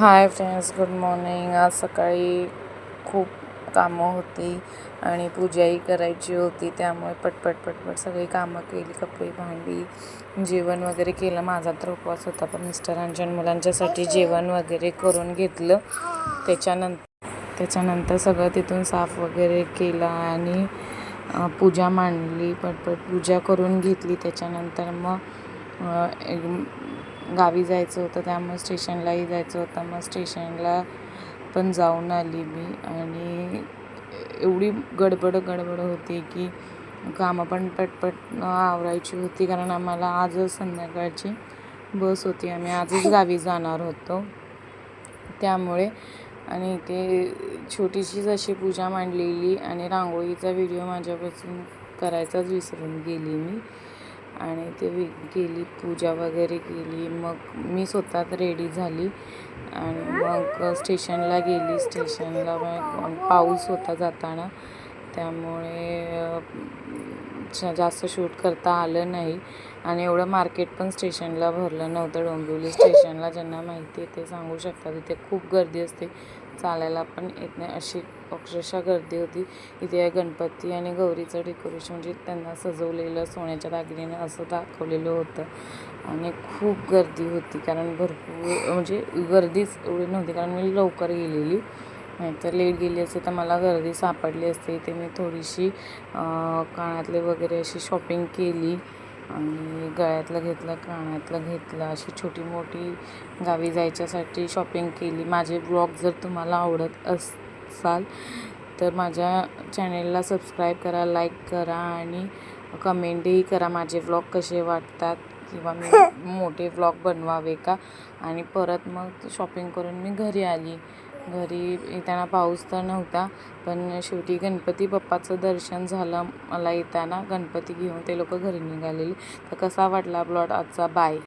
Hi friends, good morning. आज सकाळी खूप कामं होती आणि पूजाही करायची होती, त्यामुळे पटपट सगळी कामं केली. कपडे, भांडी, जेवण वगैरे केलं. माझा तर उपवास होता, पण मिस्टरांच्या आणि मुलांच्यासाठी जेवण वगैरे करून घेतलं. त्याच्यानंतर सगळं तिथून साफ वगैरे केलं आणि पूजा मांडली. पटपट पूजा करून घेतली. त्याच्यानंतर मग गावी जायचं होतं, त्यामुळे स्टेशनलाही जायचं होतं. मग स्टेशनला पण जाऊन आली मी आणि एवढी गडबड होती की कामं पण पटपट आवरायची होती, कारण आम्हाला आजच संध्याकाळची बस होती. आम्ही आजच गावी जाणार होतो, त्यामुळे. आणि ते छोटीशीच अशी पूजा मांडलेली आणि रांगोळीचा व्हिडिओ माझ्यापासून करायचाच विसरून गेली मी. आणि ते केली, पूजा वगैरे केली. मग मी स्वतः रेडी झाली आणि मग स्टेशनला गेली. स्टेशनला पाऊस होता जाताना, त्यामुळे जास्त शूट करता आलं नाही. आणि एवढं मार्केट पण स्टेशनला भरलं नव्हतं. डोंबिवली स्टेशनला ज्यांना माहिती आहे ते सांगू शकतात, इथे खूप गर्दी असते, चालायला पण येत नाही, अशी अक्षरशः गर्दी होती. इथे गणपती आणि गौरीचं डेकोरेशन, म्हणजे त्यांना सजवलेलं सोन्याच्या दागिन्याने असं दाखवलेलं होतं. आणि खूप गर्दी होती, कारण भरपूर म्हणजे गर्दीच एवढी नव्हती, कारण मी लवकर गेलेली. नाहीतर लेट गेली असते तर मला गर्दी सापडली असते. इथे मी थोडीशी कानातले वगैरे अशी शॉपिंग केली आणि गळ्यातलं घेतलं, कानातलं घेतलं, अशी छोटी मोठी गावी जायच्यासाठी शॉपिंग केली. माझे ब्लॉग जर तुम्हाला आवडत असाल तर माझ्या चॅनेलला सबस्क्राईब करा, लाईक करा आणि कमेंटही करा माझे व्लॉग कसे वाटतात, किंवा मी मोठे व्लॉग बनवावे का. आणि परत मग शॉपिंग करून मी घरी आली. घरी येताना पाऊस तर नव्हता, पण शेवटी गणपती बाप्पाचं दर्शन झालं मला येताना. गणपती घेऊन ते लोक घरी निघालेले. तर कसा वाटला ब्लॉग आजचा? बाय.